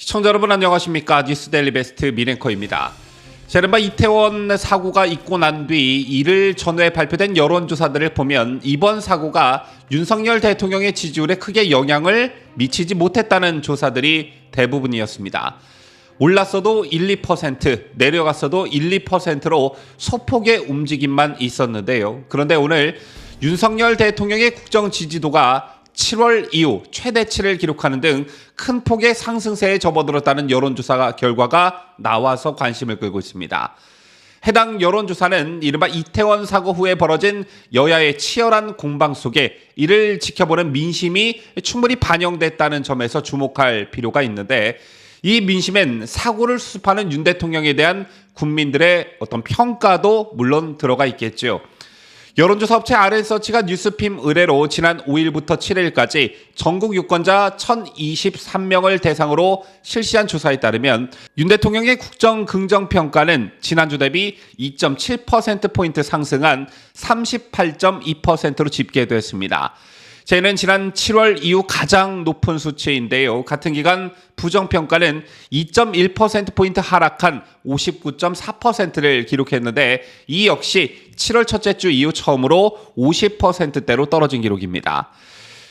시청자 여러분 안녕하십니까? 뉴스데일리 베스트 민앵커입니다. 이른바 이태원 사고가 있고 난 뒤 이를 전후에 발표된 여론조사들을 보면 이번 사고가 윤석열 대통령의 지지율에 크게 영향을 미치지 못했다는 조사들이 대부분이었습니다. 올랐어도 1, 2%, 내려갔어도 1, 2%로 소폭의 움직임만 있었는데요. 그런데 오늘 윤석열 대통령의 국정 지지도가 7월 이후 최대치를 기록하는 등 큰 폭의 상승세에 접어들었다는 여론조사 결과가 나와서 관심을 끌고 있습니다. 해당 여론조사는 이른바 이태원 사고 후에 벌어진 여야의 치열한 공방 속에 이를 지켜보는 민심이 충분히 반영됐다는 점에서 주목할 필요가 있는데, 이 민심엔 사고를 수습하는 윤 대통령에 대한 국민들의 어떤 평가도 물론 들어가 있겠죠. 여론조사 업체 RN서치가 뉴스핌 의뢰로 지난 5일부터 7일까지 전국 유권자 1,023명을 대상으로 실시한 조사에 따르면 윤 대통령의 국정 긍정평가는 지난주 대비 2.7%포인트 상승한 38.2%로 집계됐습니다. 이는 지난 7월 이후 가장 높은 수치인데요. 같은 기간 부정평가는 2.1%포인트 하락한 59.4%를 기록했는데, 이 역시 7월 첫째 주 이후 처음으로 50%대로 떨어진 기록입니다.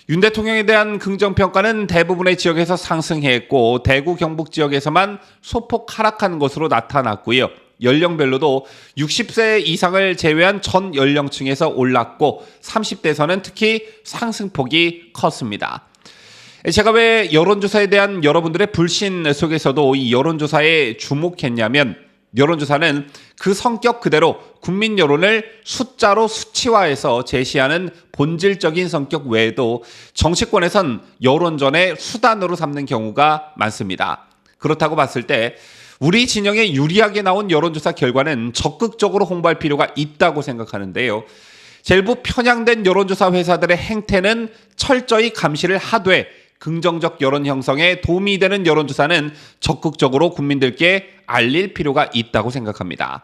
윤 대통령에 대한 긍정평가는 대부분의 지역에서 상승했고 대구 경북 지역에서만 소폭 하락한 것으로 나타났고요. 연령별로도 60세 이상을 제외한 전 연령층에서 올랐고 30대에서는 특히 상승폭이 컸습니다. 제가 왜 여론조사에 대한 여러분들의 불신 속에서도 이 여론조사에 주목했냐면, 여론조사는 그 성격 그대로 국민 여론을 숫자로 수치화해서 제시하는 본질적인 성격 외에도 정치권에선 여론전의 수단으로 삼는 경우가 많습니다. 그렇다고 봤을 때 우리 진영에 유리하게 나온 여론조사 결과는 적극적으로 홍보할 필요가 있다고 생각하는데요. 일부 편향된 여론조사 회사들의 행태는 철저히 감시를 하되 긍정적 여론 형성에 도움이 되는 여론조사는 적극적으로 국민들께 알릴 필요가 있다고 생각합니다.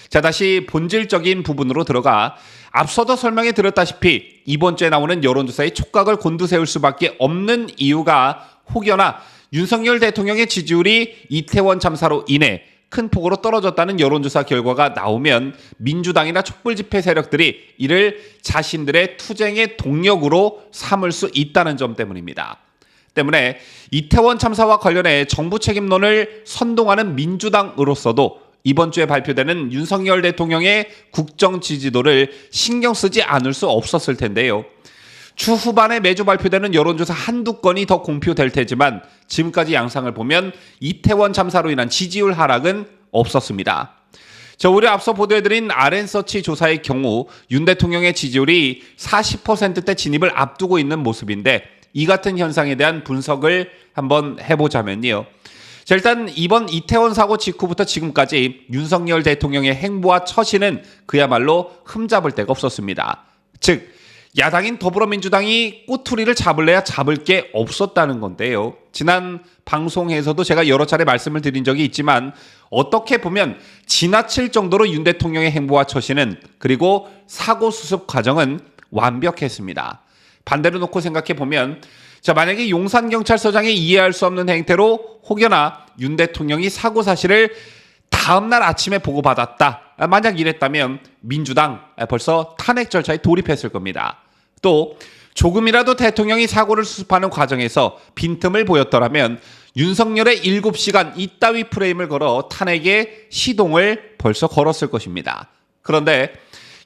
자, 다시 본질적인 부분으로 들어가 앞서도 설명해 드렸다시피 이번 주에 나오는 여론조사의 촉각을 곤두세울 수밖에 없는 이유가 혹여나 윤석열 대통령의 지지율이 이태원 참사로 인해 큰 폭으로 떨어졌다는 여론조사 결과가 나오면 민주당이나 촛불집회 세력들이 이를 자신들의 투쟁의 동력으로 삼을 수 있다는 점 때문입니다. 때문에 이태원 참사와 관련해 정부 책임론을 선동하는 민주당으로서도 이번 주에 발표되는 윤석열 대통령의 국정 지지도를 신경 쓰지 않을 수 없었을 텐데요. 주 후반에 매주 발표되는 여론조사 한두 건이 더 공표될 테지만 지금까지 양상을 보면 이태원 참사로 인한 지지율 하락은 없었습니다. 오히려 앞서 보도해드린 RN서치 조사의 경우 윤 대통령의 지지율이 40%대 진입을 앞두고 있는 모습인데, 이 같은 현상에 대한 분석을 한번 해보자면요. 일단 이번 이태원 사고 직후부터 지금까지 윤석열 대통령의 행보와 처신은 그야말로 흠잡을 데가 없었습니다. 즉 야당인 더불어민주당이 꼬투리를 잡을래야 잡을 게 없었다는 건데요. 지난 방송에서도 제가 여러 차례 말씀을 드린 적이 있지만 어떻게 보면 지나칠 정도로 윤 대통령의 행보와 처신은, 그리고 사고 수습 과정은 완벽했습니다. 반대로 놓고 생각해 보면, 만약에 용산경찰서장이 이해할 수 없는 행태로 혹여나 윤 대통령이 사고 사실을 다음날 아침에 보고받았다, 만약 이랬다면 민주당 벌써 탄핵 절차에 돌입했을 겁니다. 또 조금이라도 대통령이 사고를 수습하는 과정에서 빈틈을 보였더라면 윤석열의 7시간 이따위 프레임을 걸어 탄핵의 시동을 벌써 걸었을 것입니다. 그런데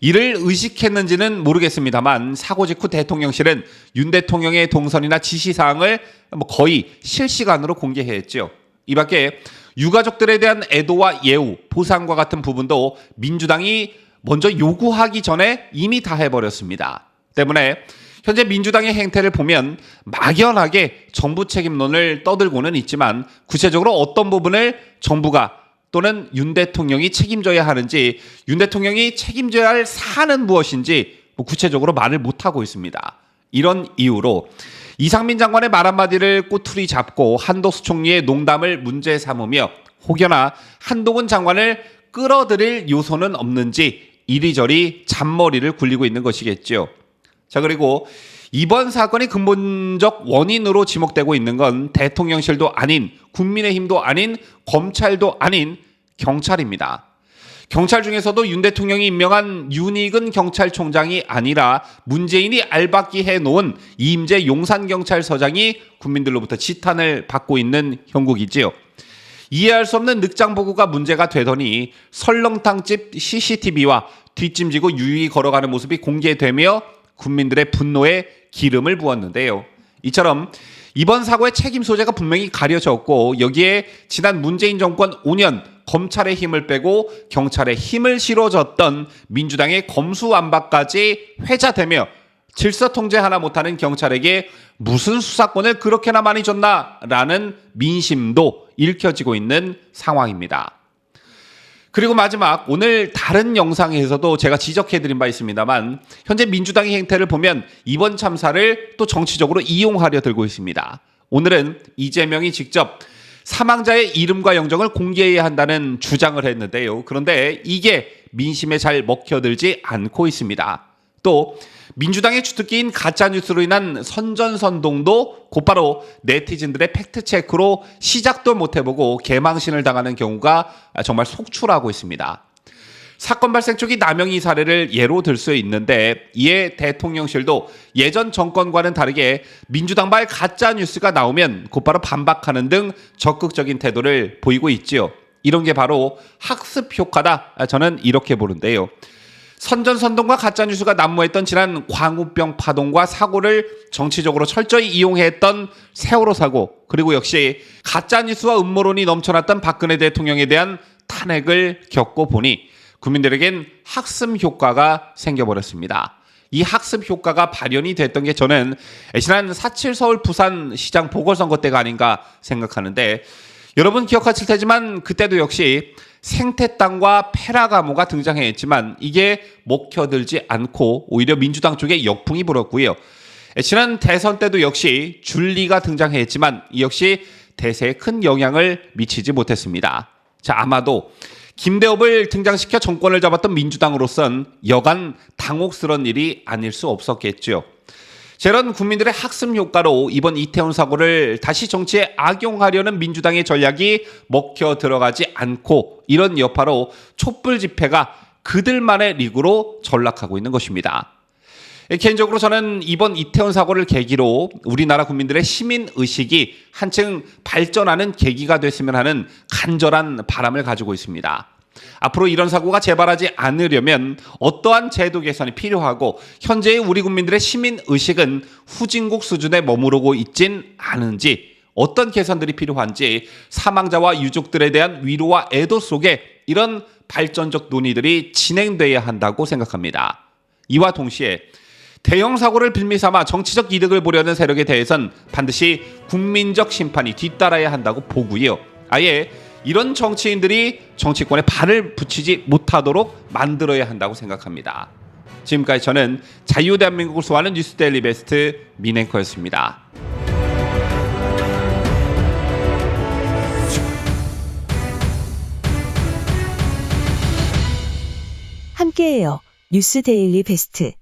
이를 의식했는지는 모르겠습니다만 사고 직후 대통령실은 윤 대통령의 동선이나 지시사항을 거의 실시간으로 공개했죠. 이 밖에 유가족들에 대한 애도와 예우, 보상과 같은 부분도 민주당이 먼저 요구하기 전에 이미 다 해버렸습니다. 때문에 현재 민주당의 행태를 보면 막연하게 정부 책임론을 떠들고는 있지만 구체적으로 어떤 부분을 정부가 또는 윤 대통령이 책임져야 하는지, 윤 대통령이 책임져야 할 사안은 무엇인지 구체적으로 말을 못하고 있습니다. 이런 이유로 이상민 장관의 말 한마디를 꼬투리 잡고 한덕수 총리의 농담을 문제 삼으며 혹여나 한동훈 장관을 끌어들일 요소는 없는지 이리저리 잔머리를 굴리고 있는 것이겠죠. 그리고 이번 사건의 근본적 원인으로 지목되고 있는 건 대통령실도 아닌 국민의힘도 아닌 검찰도 아닌 경찰입니다. 경찰 중에서도 윤 대통령이 임명한 윤익은 경찰총장이 아니라 문재인이 알박기 해놓은 이임재 용산경찰서장이 국민들로부터 지탄을 받고 있는 형국이지요. 이해할 수 없는 늑장 보고가 문제가 되더니 설렁탕집 CCTV와 뒷짐지고 유유히 걸어가는 모습이 공개되며 국민들의 분노에 기름을 부었는데요. 이처럼 이번 사고의 책임 소재가 분명히 가려졌고 여기에 지난 문재인 정권 5년 검찰의 힘을 빼고 경찰의 힘을 실어줬던 민주당의 검수완박까지 회자되며 질서 통제 하나 못하는 경찰에게 무슨 수사권을 그렇게나 많이 줬나라는 민심도 읽혀지고 있는 상황입니다. 그리고 마지막 오늘 다른 영상에서도 제가 지적해드린 바 있습니다만 현재 민주당의 행태를 보면 이번 참사를 또 정치적으로 이용하려 들고 있습니다. 오늘은 이재명이 직접 사망자의 이름과 영정을 공개해야 한다는 주장을 했는데요. 그런데 이게 민심에 잘 먹혀들지 않고 있습니다. 또 민주당의 주특기인 가짜뉴스로 인한 선전선동도 곧바로 네티즌들의 팩트체크로 시작도 못해보고 개망신을 당하는 경우가 정말 속출하고 있습니다. 사건 발생 초기 남영희 사례를 예로 들 수 있는데 이에 대통령실도 예전 정권과는 다르게 민주당발 가짜뉴스가 나오면 곧바로 반박하는 등 적극적인 태도를 보이고 있지요. 이런 게 바로 학습 효과다. 저는 이렇게 보는데요. 선전선동과 가짜뉴스가 난무했던 지난 광우병 파동과 사고를 정치적으로 철저히 이용했던 세월호 사고, 그리고 역시 가짜뉴스와 음모론이 넘쳐났던 박근혜 대통령에 대한 탄핵을 겪고 보니 국민들에겐 학습 효과가 생겨버렸습니다. 이 학습 효과가 발현이 됐던 게 저는 지난 4.7 서울 부산 시장 보궐선거 때가 아닌가 생각하는데 여러분 기억하실 테지만 그때도 역시 생태 땅과 페라가모가 등장했지만 이게 먹혀들지 않고 오히려 민주당 쪽에 역풍이 불었고요. 지난 대선 때도 역시 줄리가 등장했지만 이 역시 대세에 큰 영향을 미치지 못했습니다. 자, 아마도 김대엽을 등장시켜 정권을 잡았던 민주당으로선 여간 당혹스러운 일이 아닐 수 없었겠죠. 저런 국민들의 학습 효과로 이번 이태원 사고를 다시 정치에 악용하려는 민주당의 전략이 먹혀 들어가지 않고 이런 여파로 촛불 집회가 그들만의 리그로 전락하고 있는 것입니다. 개인적으로 저는 이번 이태원 사고를 계기로 우리나라 국민들의 시민의식이 한층 발전하는 계기가 됐으면 하는 간절한 바람을 가지고 있습니다. 앞으로 이런 사고가 재발하지 않으려면 어떠한 제도 개선이 필요하고 현재의 우리 국민들의 시민의식은 후진국 수준에 머무르고 있진 않은지 어떤 개선들이 필요한지 사망자와 유족들에 대한 위로와 애도 속에 이런 발전적 논의들이 진행돼야 한다고 생각합니다. 이와 동시에 대형 사고를 빌미삼아 정치적 이득을 보려는 세력에 대해선 반드시 국민적 심판이 뒤따라야 한다고 보고요. 아예 이런 정치인들이 정치권에 발을 붙이지 못하도록 만들어야 한다고 생각합니다. 지금까지 저는 자유대한민국을 소화하는 뉴스데일리 베스트 민앵커였습니다. 함께해요. 뉴스데일리 베스트.